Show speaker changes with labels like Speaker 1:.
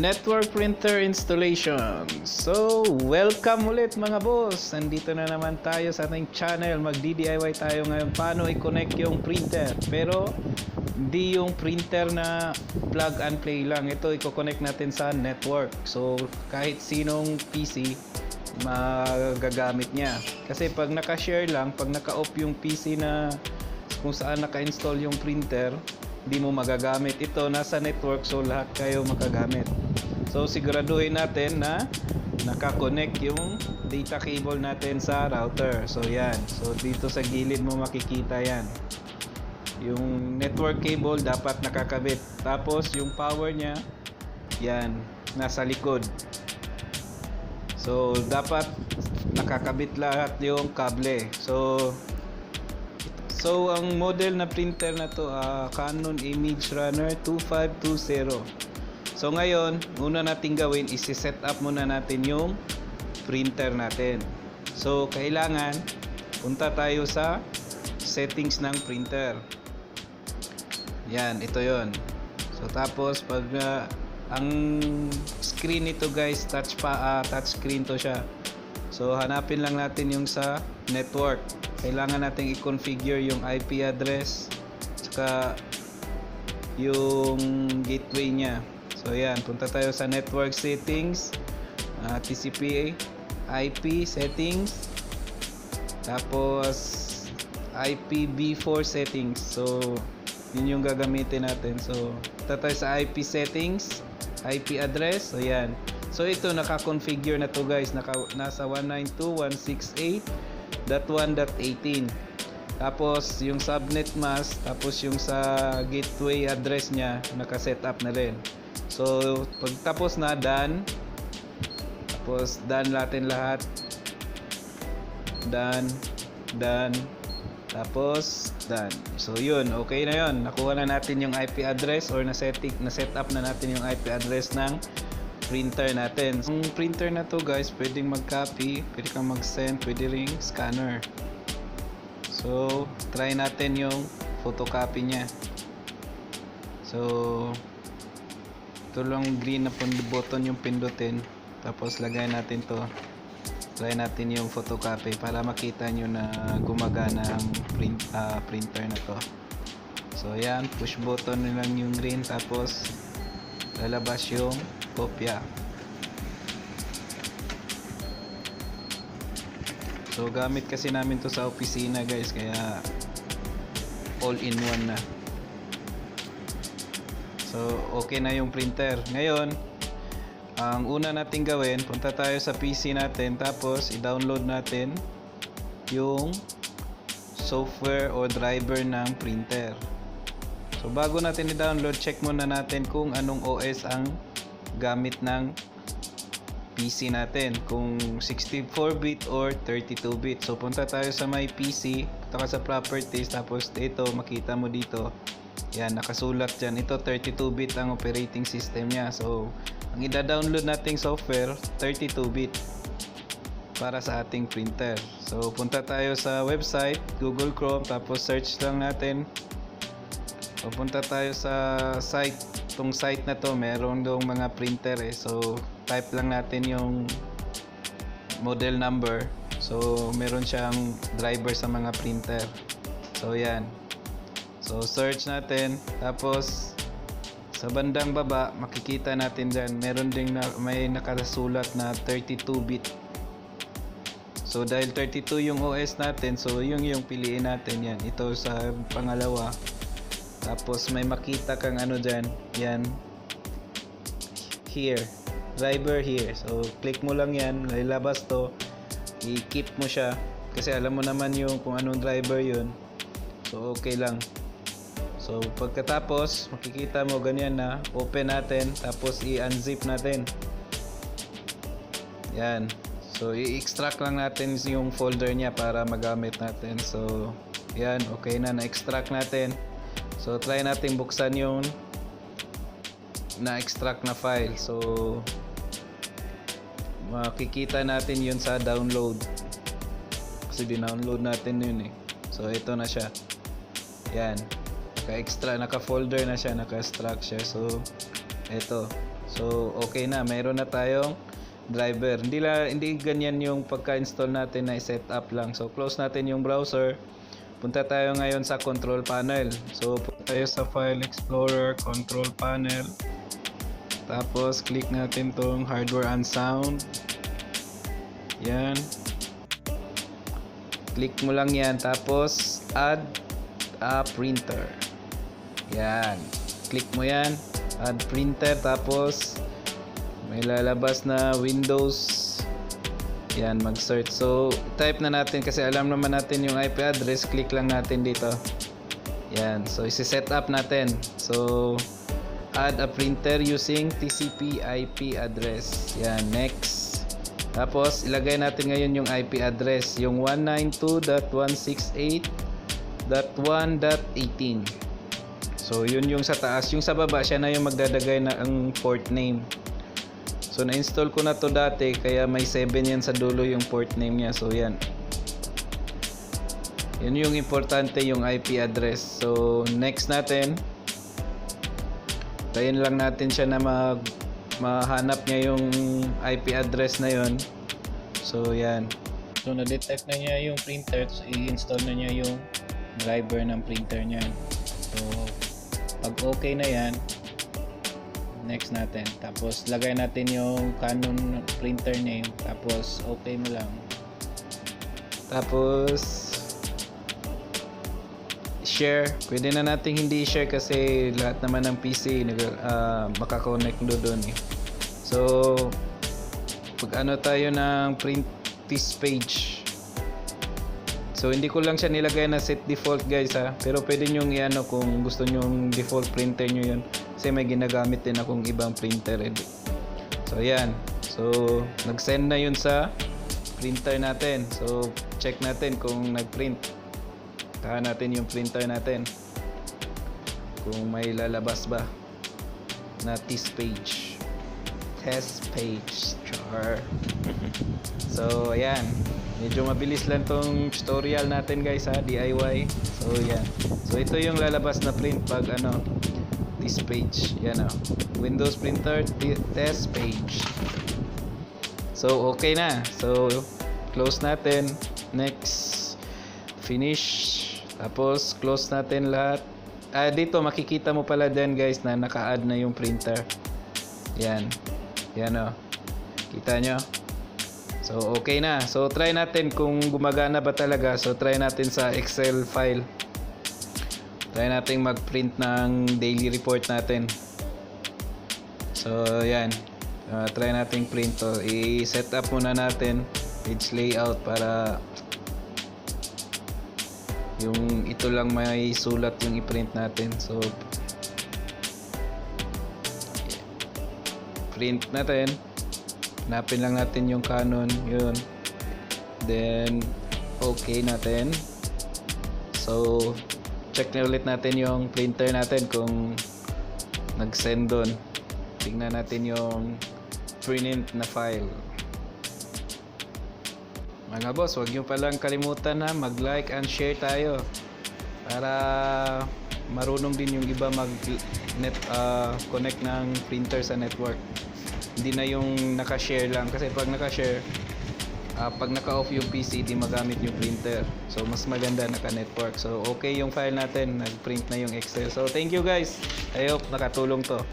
Speaker 1: Network printer installation. So, welcome ulit mga boss. Nandito na naman tayo sa ating channel. Mag-DIY tayo ngayon paano i-connect yung printer. Pero, hindi yung printer na plug and play lang. Ito, i-connect natin sa network. So, kahit sinong PC, magagamit niya. Kasi pag naka-share lang, pag naka-off yung PC na kung saan naka-install yung printer, hindi mo magagamit. Ito nasa network, so lahat kayo makagamit. So siguraduhin natin na naka-connect yung data cable natin sa router. So yan, so dito sa gilid mo makikita yan, yung network cable dapat nakakabit. Tapos yung power nya, yan, nasa likod. So dapat nakakabit lahat yung kable. So ang model na printer na to, Canon Image Runner 2520. So ngayon, una nating gawin is set up muna natin yung printer natin. So kailangan punta tayo sa settings ng printer. Yan, ito yon. So tapos pag ang screen nito guys, touch screen to siya. So hanapin lang natin yung sa network. Kailangan natin i-configure yung IP address saka yung gateway nya. So yan, punta tayo sa network settings, TCP IP settings, tapos IPv4 settings. So yun yung gagamitin natin. So punta tayo sa IP settings, IP address. So yan, so ito naka-configure na to guys, nasa 192.168.1.18. Tapos yung subnet mask, tapos yung sa gateway address nya naka-set up na rin. So pagtapos na, done. Tapos done natin lahat. Done. Tapos done. So yun, okay na yun. Nakuha na natin yung IP address or na-set up na natin yung IP address ng printer natin. Yung printer na to guys, pwedeng mag-copy, pwede kang mag-send, pwede ring scanner. So try natin yung photocopy nya. So ito lang green na button yung pindutin, tapos lagay natin to. Try natin yung photocopy para makita nyo na gumagana ang printer na to. So yan, push button na lang yung green, tapos lalabas yung kopya. So gamit kasi namin to sa opisina guys, kaya all in one na. So okay na yung printer. Ngayon, ang una nating gawin, punta tayo sa PC natin, tapos i-download natin yung software o driver ng printer. So bago natin i-download, check muna natin kung anong OS ang gamit ng PC natin, kung 64-bit or 32-bit. So punta tayo sa my PC, punta ka sa properties, tapos ito makita mo dito, yan, nakasulat dyan, ito 32-bit ang operating system nya. So ang i-download nating software 32-bit para sa ating printer. So punta tayo sa website, Google Chrome, tapos search lang natin. Pupunta tayo sa site. Itong site na to, meron dong mga printer So type lang natin yung model number. So meron siyang driver sa mga printer. So yan. So search natin. Tapos sa bandang baba, makikita natin dyan, meron ding may nakasulat na 32-bit. So dahil 32 yung OS natin, so yung piliin natin yan. Ito sa pangalawa. Tapos may makita kang ano dyan, yan, here, driver here. So click mo lang yan, lalabas to, i-keep mo siya kasi alam mo naman yung kung anong driver yun. So okay lang. So pagkatapos makikita mo ganyan na, open natin, tapos i-unzip natin. Yan. So i-extract lang natin yung folder niya para magamit natin. So yan, okay na-extract natin. So try natin buksan yung na-extract na file. So makikita natin yun sa download, kasi dinownload natin yun So ito na siya. Yan, naka-folder na siya, naka-extract siya. So ito, So okay na, mayroon na tayong driver. Hindi ganyan yung pagka-install natin na i-set up lang. So close natin yung browser. Punta tayo ngayon sa control panel. So punta tayo sa File Explorer, Control Panel. Tapos click natin tong Hardware and Sound. Yan. Click mo lang yan. Tapos add a printer. Yan. Click mo yan. Add printer. Tapos may lalabas na Windows. Yan, mag-search. So, type na natin kasi alam naman natin yung IP address. Click lang natin dito. Yan. So, isi-set up natin. So, add a printer using TCP IP address. Yan, next. Tapos, ilagay natin ngayon yung IP address. Yung 192.168.1.18. So, yun yung sa taas. Yung sa baba, siya na yung magdadagay na ang port name. So na-install ko na to dati kaya may 7 yan sa dulo yung port name niya. So yan. Yun yung importante, yung IP address. So next natin, tayin lang natin siya na mahanap niya yung IP address na yun. So yan. So na-detect na niya yung printer. So i-install na niya yung driver ng printer niya. So pag okay na yan, next natin. Tapos lagay natin yung Canon printer name. Tapos okay mo lang. Tapos share. Pwede na natin hindi share kasi lahat naman ng PC makakonect doon eh. So pag ano tayo ng print this page. So hindi ko lang siya nilagay na set default guys ha. Pero pwede nyo i-ano kung gusto nyo yung default printer nyo yun. Kasi may ginagamit din akong ibang printer. So yan. So nag-send na yun sa printer natin. So check natin kung nag-print. Tahan natin yung printer natin. Kung may lalabas ba na test page. Test page. Char. So ayan. Medyo mabilis lang tong tutorial natin guys ha. DIY. So yan. So ito yung lalabas na print pag ano. This page, yan o. Windows printer test page. So okay na. So close natin. Next, finish. Tapos close natin lahat. Dito makikita mo pala din guys na naka-add na yung printer. Yan. Yan o. Kita nyo? So okay na. So try natin kung gumagana ba talaga. So try natin sa Excel file. Try natin mag-print ng daily report natin. So, yan. Try natin print to. I-set up muna natin page layout para yung ito lang may sulat yung i-print natin. So, print natin. Hanapin lang natin yung Canon. Yun. Then, okay natin. So, check na ulit natin yung printer natin kung nag-send doon. Tingnan natin yung print na file. Mga boss, huwag nyo palang kalimutan na mag-like and share tayo para marunong din yung iba connect ng printer sa network. Hindi na yung naka-share lang kasi pag naka-share, pag naka-off yung PC, di magamit yung printer. So, mas maganda naka-network. So, okay yung file natin. Nag-print na yung Excel. So, thank you guys. I hope nakatulong to.